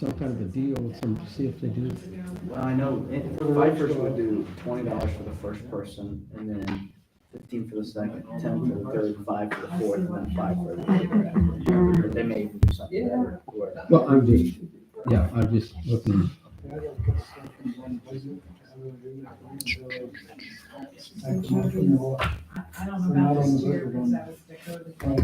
some kind of a deal with some, see if they do. Well, I know for fifers would do $20 for the first person, and then 15 for the second, 10 for the third, 5 for the fourth, and then 5 for the fifth. But they may even do something better. Well, I'm just looking. I don't know about this year, because that was Dakota.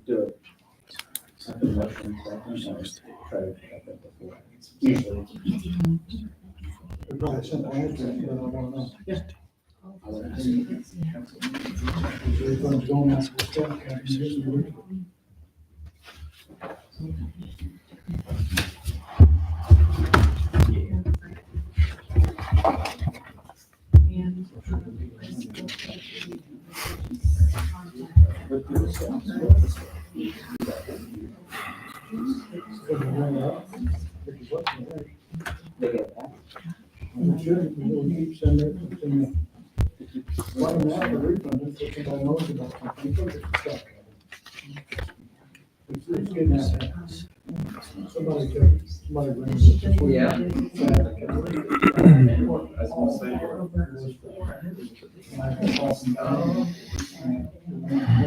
Do it. Something motion, try to get that before. Usually. Probably simple answer, but I don't know. I wouldn't see it. Everything's going out to the They get that. I'm sure we'll keep sending it. Why not the refund if somebody knows about something? It's getting out there. Somebody brings it. Yeah.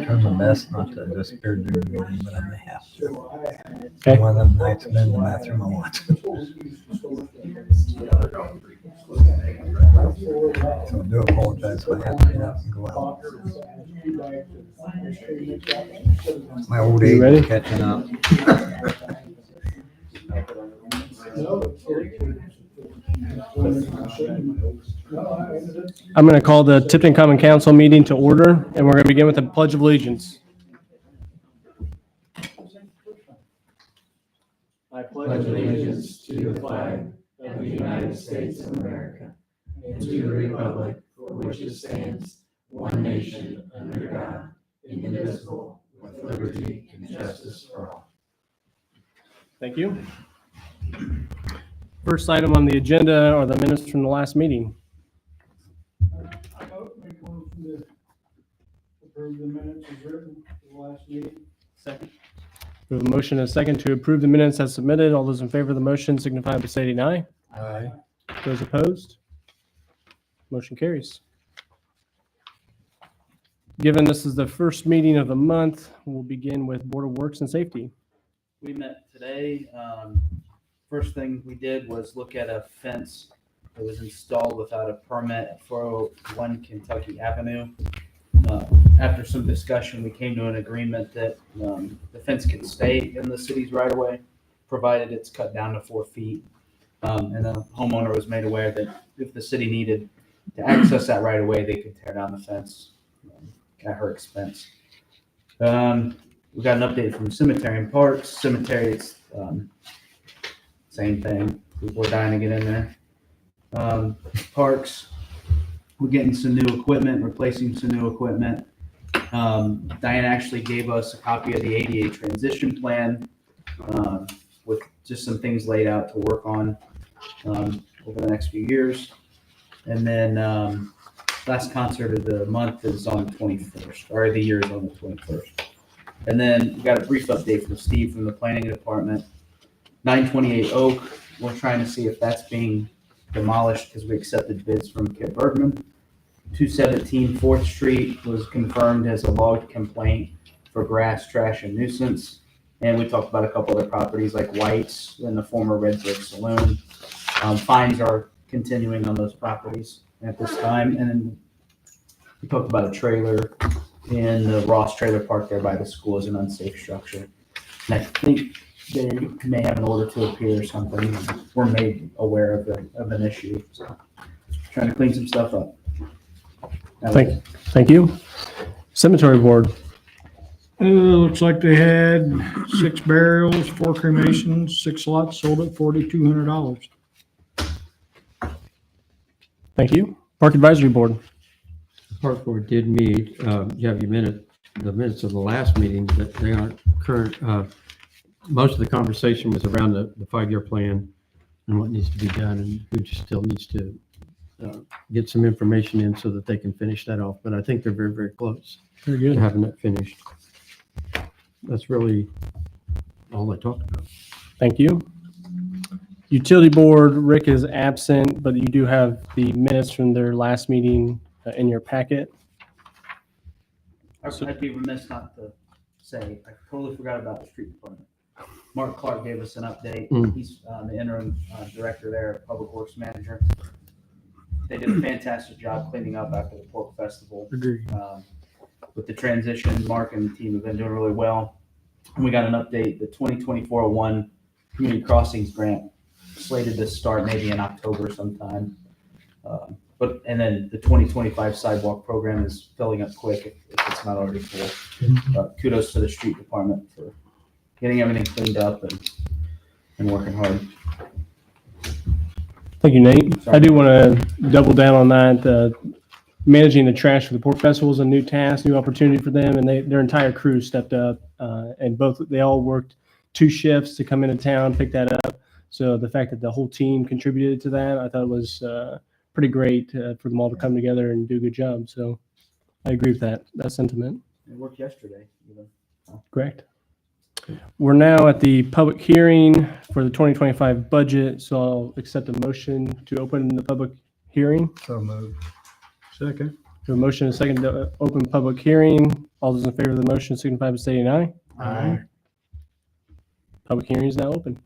Trying my best not to disappear during the meeting, but I may have to. Okay. One of them nights I'm in the bathroom a lot. So I do apologize if I have to get up and go out. My old You age ready? is catching up. I'm going to call the Tipton Common Council meeting to order, and we're going to begin with the Pledge of Allegiance. I pledge allegiance to the flag of the United States of America and to the republic for which it stands, one nation, under God, indivisible, with liberty and justice for all. Thank you. First item on the agenda are the minutes from the last meeting. I vote make one to approve the minutes as written for the last meeting. Second. We have a motion and a second to approve the minutes as submitted. All those in favor of the motion signify by stating aye. Aye. Those opposed? Motion carries. Given this is the first meeting of the month, we'll begin with Board of Works and Safety. We met today. First thing we did was look at a fence that was installed without a permit at 401 Kentucky Avenue. After some discussion, we came to an agreement that the fence can stay in the city's right of way, provided it's cut down to 4 feet. And the homeowner was made aware that if the city needed to access that right of way, they could tear down the fence at her expense. We got an update from Cemetery and Parks. Cemetery, it's same thing. People are dying to get in there. Parks, we're getting some new equipment, replacing some new equipment. Diane actually gave us a copy of the ADA transition plan with just some things laid out to work on over the next few years. And then last concert of the month is on the 21st, or the year is on the 21st. And then we got a brief update from Steve from the planning department. 928 Oak, we're trying to see if that's being demolished because we accepted bids from Kip Bergman. 217 4th Street was confirmed as a logged complaint for grass, trash, and nuisance. And we talked about a couple other properties like White's and the former Red Brick Saloon. Fines are continuing on those properties at this time. And then we talked about a trailer in the Ross Trailer Park there by the school as an unsafe structure. And I think they may have an order to appear or something. We're made aware of an issue. So trying to clean some stuff up. Thank you. Cemetery Board. Looks like they had 6 burials, 4 cremations, 6 lots sold at $4,200. Thank you. Park Advisory Board. Park Board did meet, you have the minutes of the last meeting, but they aren't current. Most of the conversation was around the 5-year plan and what needs to be done, and who just still needs to get some information in so that they can finish that off. But I think they're very, very close Very to good. having it finished. that's really all I talked about. Thank you. Utility Board, Rick is absent, but you do have the minutes from their last meeting in your packet. I'd be remiss not to say, I totally forgot about the street department. Mark Clark gave us an update. He's the interim director there, Public Works Manager. They did a fantastic job cleaning up after the Pork Festival. Agreed. With the transition, Mark and the team have been doing really well. And we got an update, the 2024-01 Community Crossings Grant slated to start maybe in October sometime. And then the 2025 sidewalk program is filling up quick if it's not already full. Kudos to the street department for getting everything cleaned up and working hard. Thank you, Nate. Sorry. I do want to double down on that. Managing the trash for the Pork Festival is a new task, new opportunity for them, and their entire crew stepped up, and they all worked 2 shifts to come into town, pick that up. So the fact that the whole team contributed to that, I thought was pretty great for them all to come together and do a good job. So I agree with that sentiment. It worked yesterday, even. Correct. We're now at the public hearing for the 2025 budget, so I'll accept a motion to open the public hearing. So moved. Second. We have a motion and a second to open public hearing. All those in favor of the motion signify by stating aye. Aye. Public hearing is now open.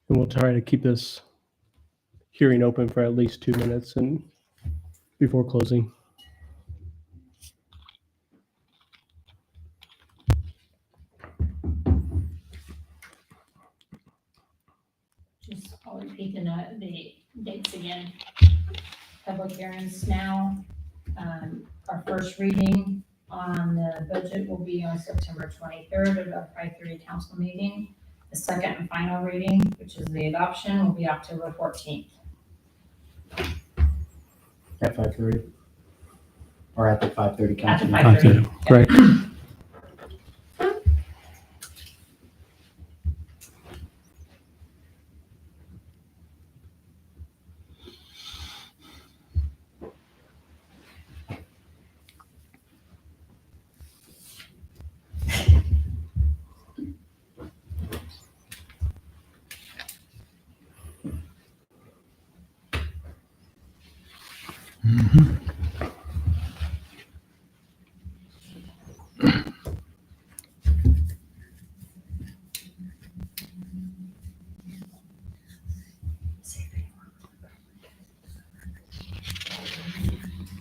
And we'll try to keep this hearing open for at least 2 minutes and before closing. Just, I'll repeat the dates again. Public hearings now. Our first reading on the budget will be on September 23rd at our 5:30 council meeting. The second and final reading, which is the adoption, will be October 14th. At 5:30? Or at the 5:30 At the council? 5:30. Correct.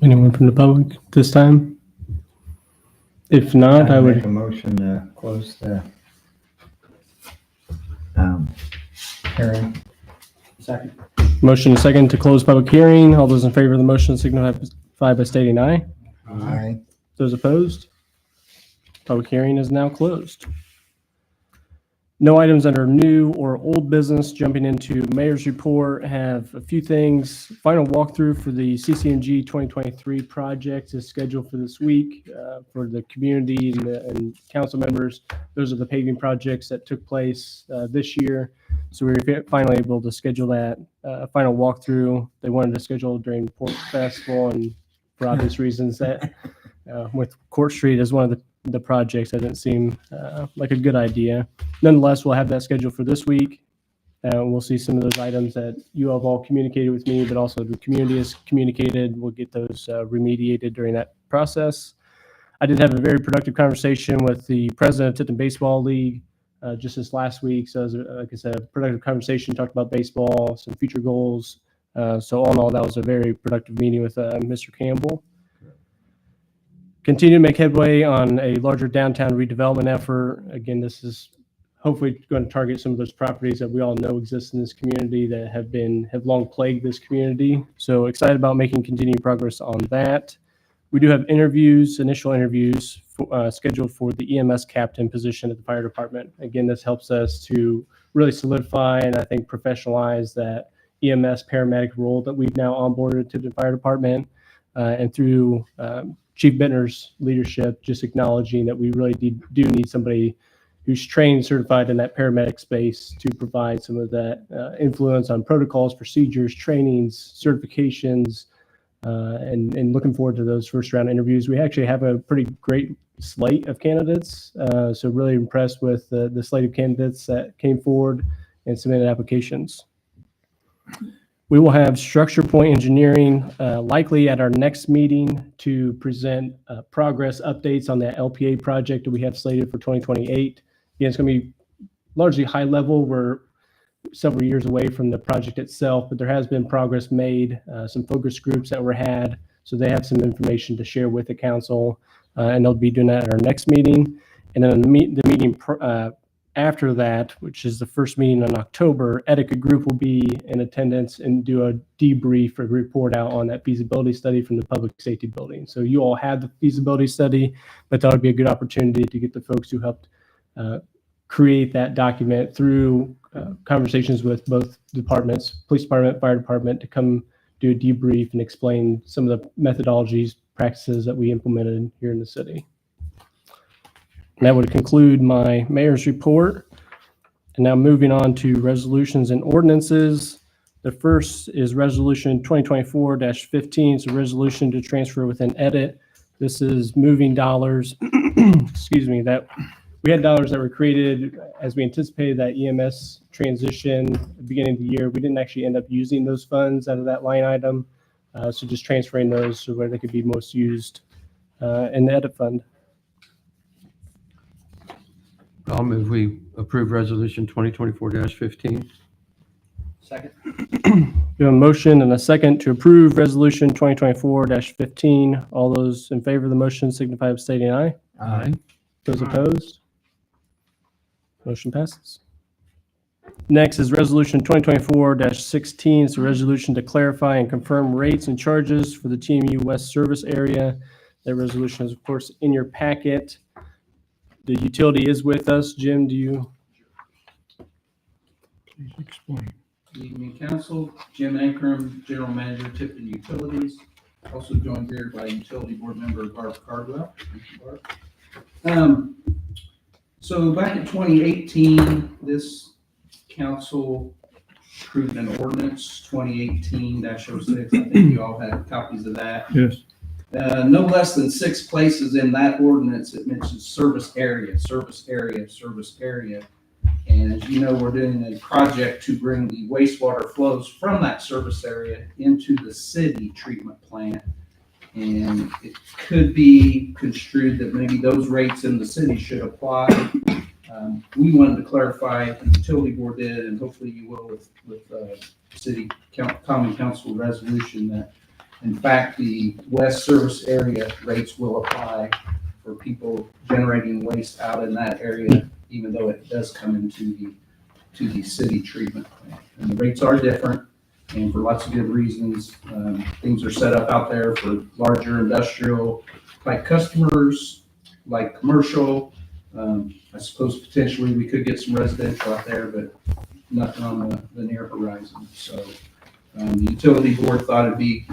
Anyone from the public this time? If not, I Make would, a motion to close the hearing. Second. motion and second to close public hearing. All those in favor of the motion signify by stating aye. Aye. Those opposed? Public hearing is now closed. No items under new or old business. Jumping into mayor's report, have a few things. Final walkthrough for the CCNG 2023 project is scheduled for this week for the community and council members. Those are the paving projects that took place this year. So we were finally able to schedule that final walkthrough. They wanted to schedule during Pork Festival, and for obvious reasons that with Court Street as one of the projects, that didn't seem like a good idea. Nonetheless, we'll have that scheduled for this week. We'll see some of those items that you have all communicated with me, but also the community has communicated. We'll get those remediated during that process. I did have a very productive conversation with the president of Tipton Baseball League just this last week. So, it was, like I said, a productive conversation, talked about baseball, some future goals. So all in all, that was a very productive meeting with Mr. Campbell. Continue to make headway on a larger downtown redevelopment effort. Again, this is hopefully going to target some of those properties that we all know exist in this community that have long plagued this community. So excited about making continued progress on that. We do have initial interviews scheduled for the EMS captain position at the fire department. Again, this helps us to really solidify and I think professionalize that EMS paramedic role that we've now onboarded to the fire department, and through Chief Bittner's leadership, just acknowledging that we really do need somebody who's trained and certified in that paramedic space to provide some of that influence on protocols, procedures, trainings, certifications, and looking forward to those first round interviews. We actually have a pretty great slate of candidates, so really impressed with the slate of candidates that came forward and submitted applications. We will have Structure Point Engineering likely at our next meeting to present progress updates on that LPA project that we have slated for 2028. Again, it's going to be largely high level. We're several years away from the project itself, but there has been progress made, some focus groups that were had, so they have some information to share with the council, and they'll be doing that at our next meeting. And then the meeting after that, which is the first meeting in October, Etiquette Group will be in attendance and do a debrief or report out on that feasibility study from the public safety building. So you all had the feasibility study, but that would be a good opportunity to get the folks who helped create that document through conversations with both departments, police department, fire department, to come do a debrief and explain some of the methodologies, practices that we implemented here in the city. And that would conclude my mayor's report. And now moving on to resolutions and ordinances. The first is resolution 2024-15. It's a resolution to transfer with an edit. This is moving dollars, excuse me, that we had dollars that were created as we anticipated that EMS transition at the beginning of the year. We didn't actually end up using those funds out of that line item. So just transferring those to where they could be most used in the edit fund. I'll move we approve resolution 2024-15. Second. We have a motion and a second to approve resolution 2024-15. All those in favor of the motion signify by stating aye. Aye. Those opposed? Motion passes. Next is resolution 2024-16. It's a resolution to clarify and confirm rates and charges for the TMU West service area. That resolution is, of course, in your packet. The utility is with us. Jim, do you? Please explain. Good evening, council. Jim Ankrum, General Manager, Tipton Utilities. Also joined here by Utility Board Member Barb Cardwell. Thank you, Barb. So back in 2018, this council approved an ordinance 2018-06. I think you all had copies of that. Yes. No less than 6 places in that ordinance, it mentions service area, service area, service area. And as you know, we're doing a project to bring the wastewater flows from that service area into the city treatment plant. And it could be construed that maybe those rates in the city should apply. We wanted to clarify, the utility board did, and hopefully you will with city common council resolution, that in fact the west service area rates will apply for people generating waste out in that area, even though it does come into the city treatment plant. And the rates are different, and for lots of good reasons. Things are set up out there for larger industrial type customers, like commercial. I suppose potentially we could get some residential out there, but nothing on the near horizon. So the utility board thought it'd be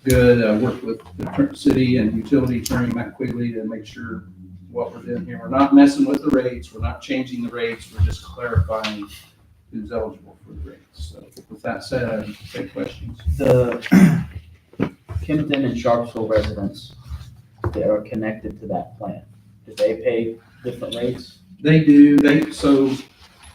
good. Worked with the city and utility attorney Matt Quigley to make sure what we're doing here. We're not messing with the rates. We're not changing the rates. We're just clarifying who's eligible for the rates. So with that said, I take questions. The Kimpton and Sharpsville residents that are connected to that plant, do they pay different rates? They do. So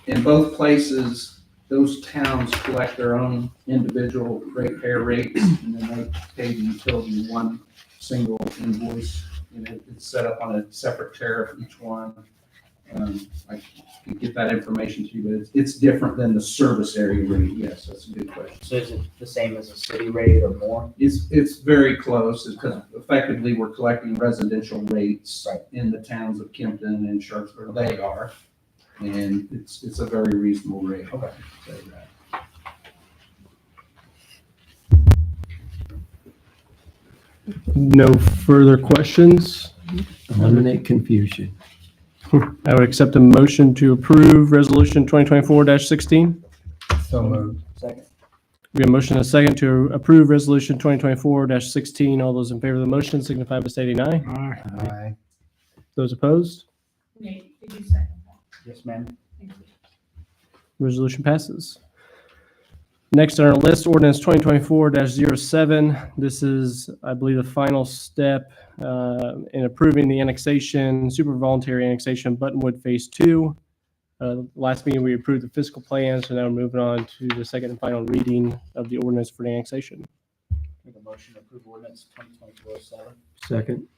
in both places, those towns collect their own individual ratepayer rates, and then they pay the utility one single invoice. And it's set up on a separate tariff each one. I can get that information to you, but it's different than the service area rate. Yes, that's a good question. So is it the same as a city rate or more? It's very close, because effectively we're collecting residential rates in the towns of Kimpton and Sharpsburg. They are, and it's a very reasonable rate. Okay. Say that. No further questions. Eliminate confusion. I would accept a motion to approve resolution 2024-16. So moved. Second. We have a motion and a second to approve resolution 2024-16. All those in favor of the motion signify by stating aye. Aye. Aye. Those opposed? Nate, did you second Yes, ma'am. Resolution passes. Next on our list, ordinance 2024-07. This is, I believe, the final step in approving the annexation, super voluntary annexation, Buttonwood Phase 2. Last meeting, we approved the fiscal plan, so now we're moving on to the second and final reading of the ordinance for the annexation. Make a motion to approve ordinance 2024-07. Second.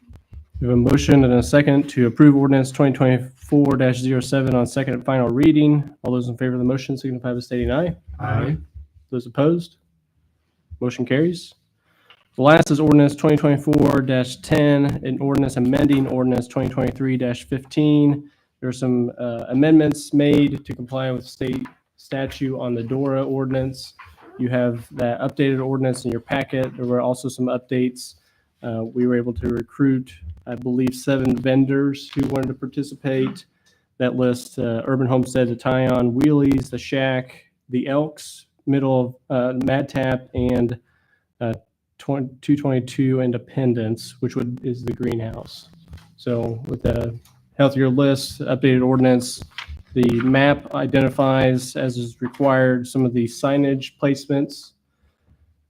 We have a motion and a second to approve ordinance 2024-07 on second and final reading. All those in favor of the motion signify by stating aye. Aye. Those opposed? Motion carries. The last is ordinance 2024-10, an ordinance amending ordinance 2023-15. There are some amendments made to comply with state statute on the DORA ordinance. You have that updated ordinance in your packet. There were also some updates. We were able to recruit, I believe, 7 vendors who wanted to participate. That list, Urban Homestead, the Tyon, Wheelies, the Shack, the Elks, Middle Mad Tap, and 222 Independence, which is the greenhouse. So with the healthier list, updated ordinance, the map identifies, as is required, some of the signage placements,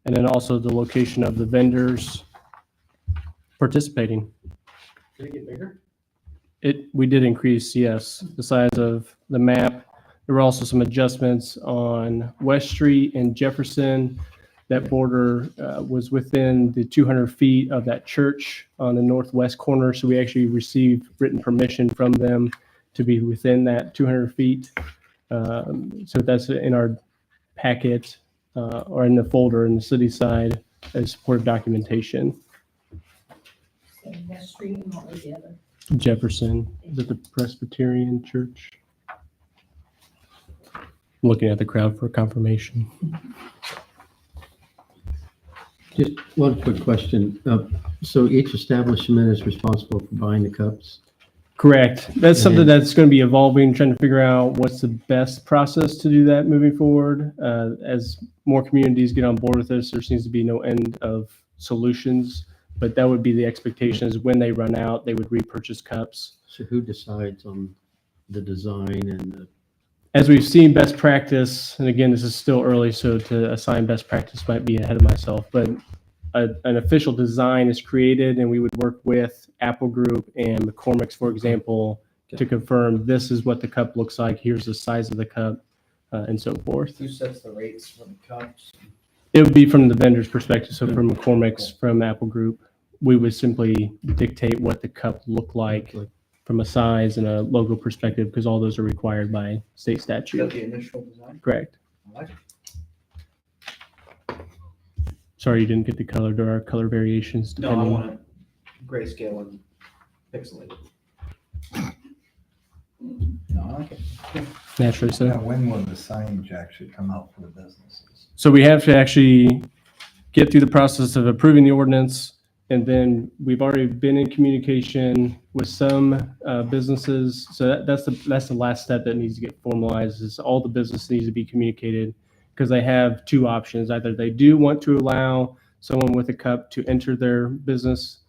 and then also the location of the vendors participating. Did it get bigger? We did increase, yes, the size of the map. There were also some adjustments on West Street and Jefferson. That border was within the 200 feet of that church on the northwest corner, so we actually received written permission from them to be within that 200 feet. So that's in our packet or in the folder in the city side as supportive documentation. So West Street and what was the other? Jefferson, is it the Presbyterian Church? I'm looking at the crowd for confirmation. Just one quick question. So each establishment is responsible for buying the cups? Correct. That's something that's going to be evolving, trying to figure out what's the best process to do that moving forward. As more communities get on board with this, there seems to be no end of solutions, but that would be the expectation is when they run out, they would repurchase cups. So who decides on the design and the? As we've seen best practice, and again, this is still early, so to assign best practice might be ahead of myself, but an official design is created and we would work with Apple Group and McCormick's, for example, to confirm this is what the cup looks like, here's the size of the cup, and so forth. Who sets the rates for the cups? It would be from the vendor's perspective, so from McCormick's, from Apple Group, we would simply dictate what the cup looked like from a size and a logo perspective, because all those are required by state Is that statute. the initial design? Correct. I like it. Sorry you didn't get the color. There are color variations No, I depending. want it grayscale and pixelated. No, I like it. Naturally so. Now, when will the signage actually come out for the businesses? So we have to actually get through the process of approving the ordinance, and then we've already been in communication with some businesses. So that's the last step that needs to get formalized, is all the business needs to be communicated, because they have 2 options. Either they do want to allow someone with a cup to enter their business,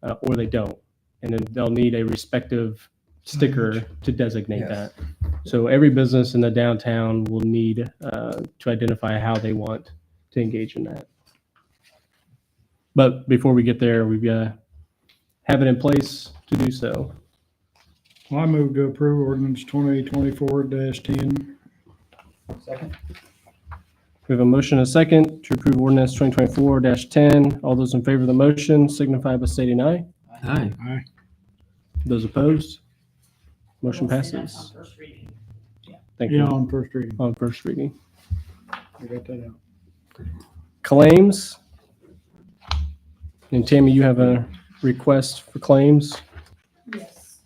or they don't. And then they'll need a respective sticker to designate Yes. that. So every business in the downtown will need to identify how they want to engage in that. But before we get there, we've got to have it in place to do so. I move to approve ordinance 2024-10. Second? We have a motion and a second to approve ordinance 2024-10. All those in favor of the motion signify by stating aye. Aye. Aye. Those opposed? Motion We'll say that's passes. on first reading. Thank Yeah, you. on first reading. On first reading. I got that out. Claims. And Tammy, you have a request for claims? Yes.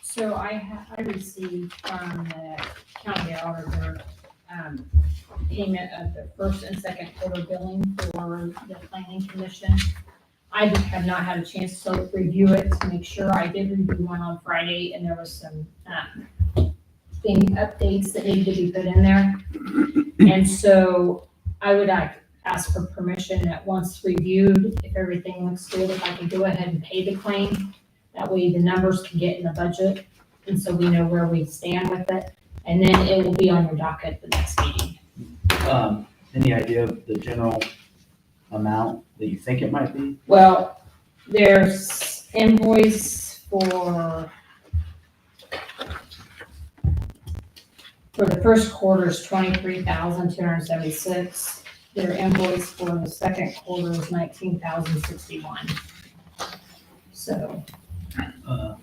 So I received from the county auditor, payment of the first and second quarter billing for the planning commission. I just have not had a chance to review it to make sure. I did review one on Friday, and there was some, updates that needed to be put in there. And so I would ask for permission that once reviewed, if everything looks good, if I can go ahead and pay the claim. That way the numbers can get in the budget. and so we know where we stand with it. And then it will be on your docket the next meeting. Any idea of the general amount that you think it might be? Well, there's invoice for the first quarter is 23,276. Their invoice for the second quarter is 19,061. So, Uh,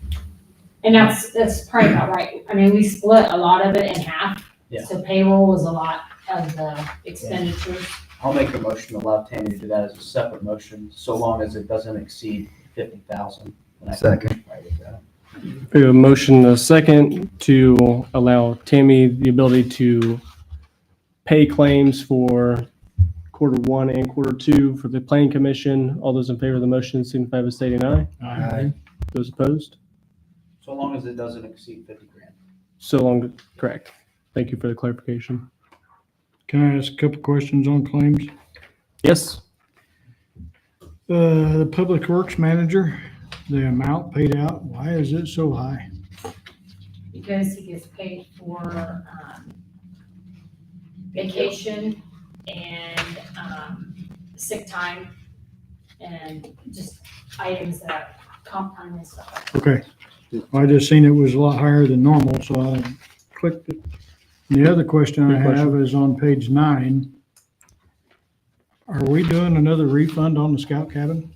and that's probably about right. I mean, we split a lot of it in half. Yeah. So payroll was a lot of the expenditures. I'll make a motion to allow Tammy to do that as a separate motion, so long as it doesn't exceed 50,000. Second. We have a motion and a second to allow Tammy the ability to pay claims for quarter one and quarter two for the planning commission. All those in favor of the motion signify by stating aye. Aye. Those opposed? So long as it doesn't exceed 50 grand. So long, correct. Thank you for the clarification. Can I ask a couple questions on claims? Yes, The Public Works Manager, the amount paid out, why is it so high? Because he gets paid for, vacation and, sick time and just items that comp time and stuff like that. Okay, I just seen it was a lot higher than normal, so I clicked it. The other question I Good question. have is on page 9. Are we doing another refund on the scout cabin?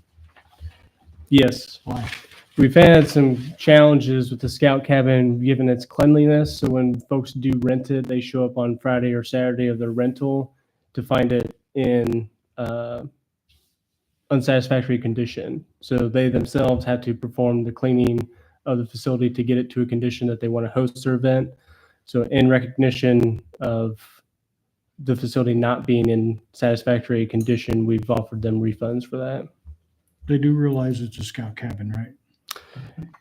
yes. Why? We've had some challenges with the scout cabin given its cleanliness. So when folks do rent it, they show up on Friday or Saturday of their rental to find it in unsatisfactory condition. So they themselves have to perform the cleaning of the facility to get it to a condition that they want to host their event. So in recognition of the facility not being in satisfactory condition, we've offered them refunds for that. They do realize it's a scout cabin, right?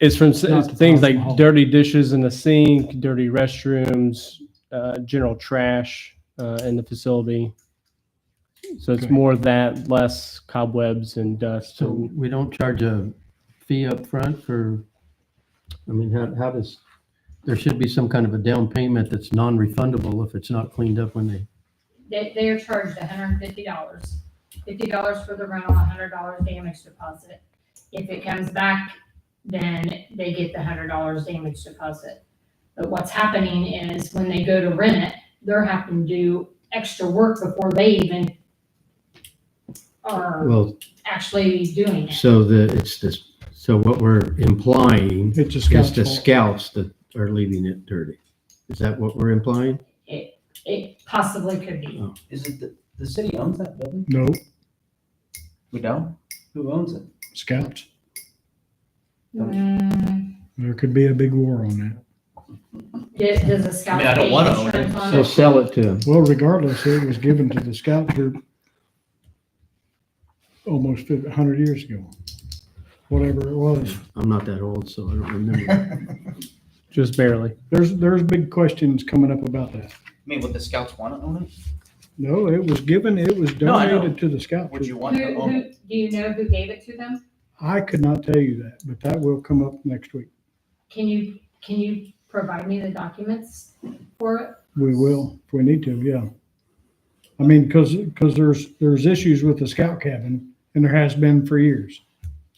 It's from Not the things Taj like Mahal. dirty dishes in the sink, dirty restrooms, general trash in the facility. So it's Okay. more that, less cobwebs and dust. So And we don't charge a fee up front for, I mean, how does, there should be some kind of a down payment that's non-refundable if it's not cleaned up when they, They are charged $150, $50 for the rental, $100 damage deposit. If it comes back, then they get the $100 damage deposit. But what's happening is when they go to rent it, they're having to do extra work before they even are well, actually doing it. so it's this, so what we're implying It's a is scout's the fault. scouts that are leaving it dirty. Is that what we're implying? It possibly could be. Is it the city owns that building? No, We don't? Who owns it? scouts. Mm, There could be a big war on that. Does a scout I mean, I don't pay wanna own it, insurance on So it? sell it to them. Well, regardless, it was given to the scout troop almost 100 years ago, whatever it was. I'm not that old, so I don't remember. just barely. There's big questions coming up about that. I mean, would the scouts want to own it? No, it was given, it was No, I know. donated to the scout Would you troop. want to own it? Do you know who gave it to them? I could not tell you that, but that will come up next week. Can you provide me the documents for it? We will, if we need to, yeah. I mean, because there's issues with the scout cabin, and there has been for years.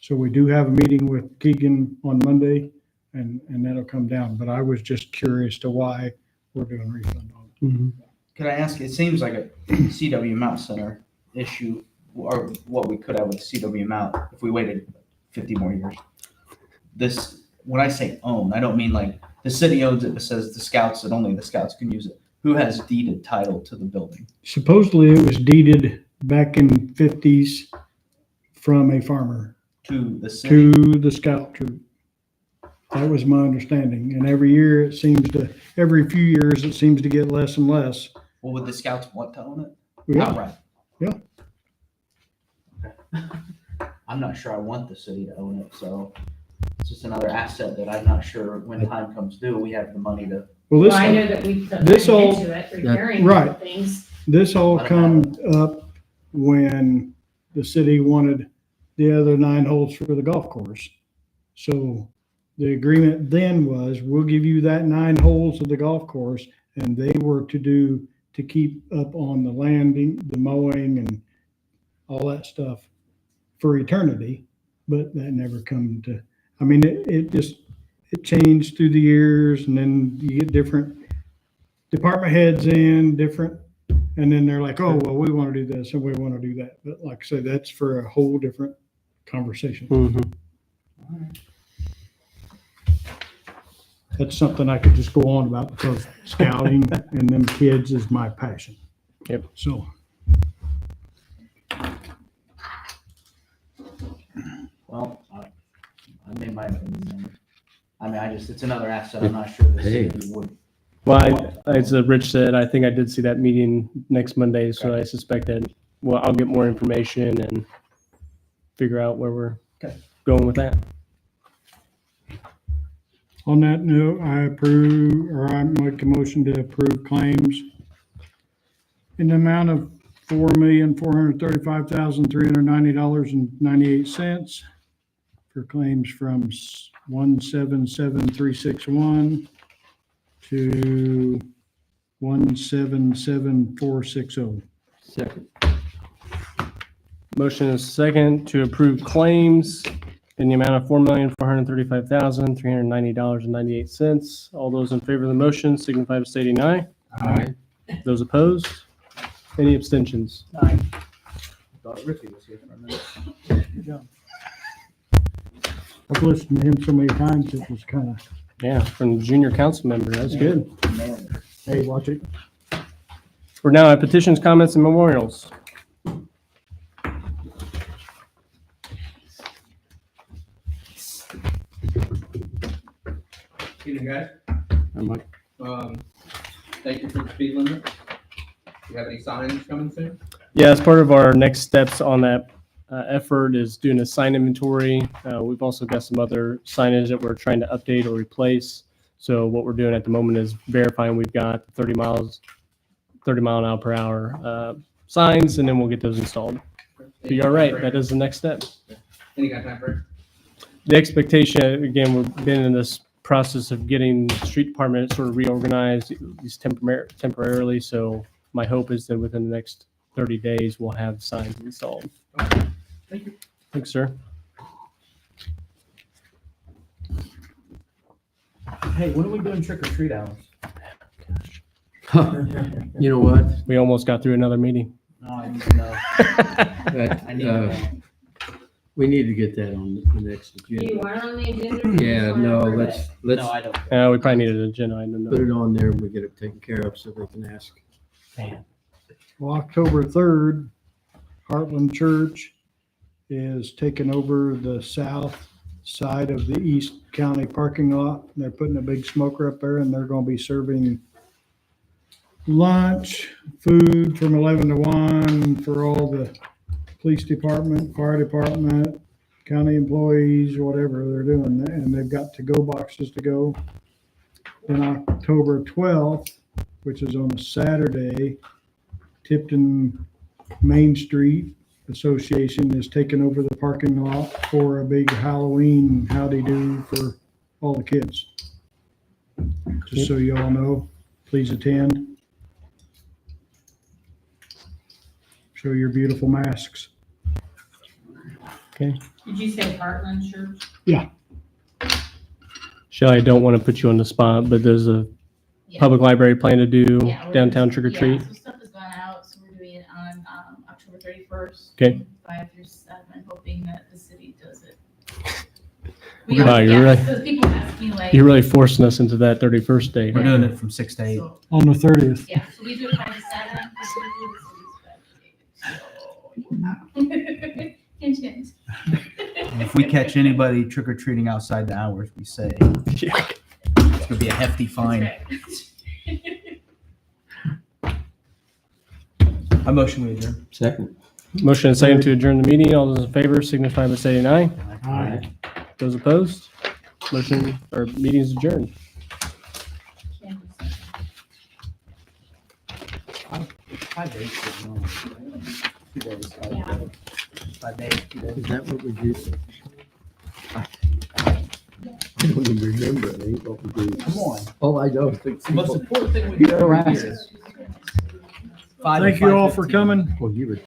So we do have a meeting with Keegan on Monday, and that'll come down. But I was just curious to why we're doing refund on it. Could I ask, it seems like a CW Mount Center issue, or what we could have with CW Mount if we waited 50 more years. This, when I say own, I don't mean like the city owns it, but says the scouts and only the scouts can use it. Who has deeded title to the building? Supposedly it was deeded back in 50s from a farmer To the city? to the scout troop. That was my understanding. And every year every few years, it seems to get less and less. Well, would the scouts want to own it? Yeah, Outright? Yeah. Okay. I'm not sure I want the city to own it, so it's just another asset that I'm not sure when time comes due, we have the money to. well, Well, I know that we put this money all- into it, repairing right. things. this all come up when the city wanted the other 9 holes for the golf course. So the agreement then was, we'll give you that 9 holes of the golf course, and they were to keep up on the landing, the mowing, and all that stuff for eternity, but that never come to, I mean, it changed through the years, and then you get different department heads in, and then they're like, oh, well, we want to do this, and we want to do that. But like I said, that's for a whole different conversation. Mhm. That's something I could just go on about, because scouting and them kids is my passion. Yep. So, Well, I made my opinion. I mean, it's another asset. I'm not sure the Hey. city would. Well, as Rich said, I think I did see that meeting next Monday, so I suspect that, well, I'll get more information and figure out where we're Okay. going with that. on that note, I make a motion to approve claims in the amount of $4,435,390.98 for claims from 177361 to 177460. Second. Motion is second to approve claims in the amount of $4,435,390.98. All those in favor of the motion signify by stating aye. Aye. Those opposed? Any abstentions? Thought Ricky was here for a minute. Good job. I've listened to him so many times, it was kind of, Yeah, from the junior council member. That's good. Man. hey, watch it. We're now at petitions, comments, and memorials. Evening, guys. I'm like, Thank you for the speed limit. Do you have any signs coming soon? Yeah, as part of our next steps on that effort is doing a sign inventory. We've also got some other signage that we're trying to update or replace. So what we're doing at the moment is verifying we've got 30 mile an hour per hour signs, and then we'll get those installed. So you're right, that is the next step. Any got time for it? The expectation, again, we've been in this process of getting the street department sort of reorganized, at least temporarily. So my hope is that within the next 30 days, we'll have signs installed. Thank you. Thanks, sir. Hey, when are we doing trick or treat hours? you know what? We almost got through another meeting. No, I need to know. That, I need to know. we need to get that on the next Do you agenda. want it on the agenda? or you Yeah, just wanna no, approve let's, it? let's No, I don't. We probably need an agenda item. put though. it on there and we get it taken care of so they can ask. Well, October 3rd, Heartland Church is taking over the south side of the East County parking lot. They're putting a big smoker up there, and they're going to be serving lunch, food from 11 to 1 for all the police department, fire department, county employees, whatever they're doing. And they've got to-go boxes to go. Then October 12th, which is on a Saturday, Tipton Main Street Association is taking over the parking lot for a big Halloween howdy-do for all the kids. Just so you all know, please attend. Show your beautiful masks. Did you say Heartland Church? Shelley, I don't want to put you on the spot, but there's a Yeah. public library plan to do Yeah, we're- downtown trick or treat. Yeah, so stuff has gone out, so we're doing it on October 31st. Okay. 5 through 7, hoping that the city does it. Wow, you're really- Because people ask me like. You're really forcing us into that 31st day. We're doing it from 6 to 8. So, On the 30th. yeah, so we do it 5 to 7. Hint, hint. And if we catch anybody trick or treating outside the hours, we say Yeah. it's gonna be a hefty fine. That's right. I motion we adjourn. Second. Motion and second to adjourn the meeting. All those in favor signify by saying aye. Aye. Those opposed? Motion or meeting is adjourned. Can't do something. 5 days. 2 days. 5 days. 2 days. Is that what we do? don't even remember it, ain't what we do. Come on. All I know is It's the most important thing we do every year. 5 to Thank you all for 5:15. coming. well, you were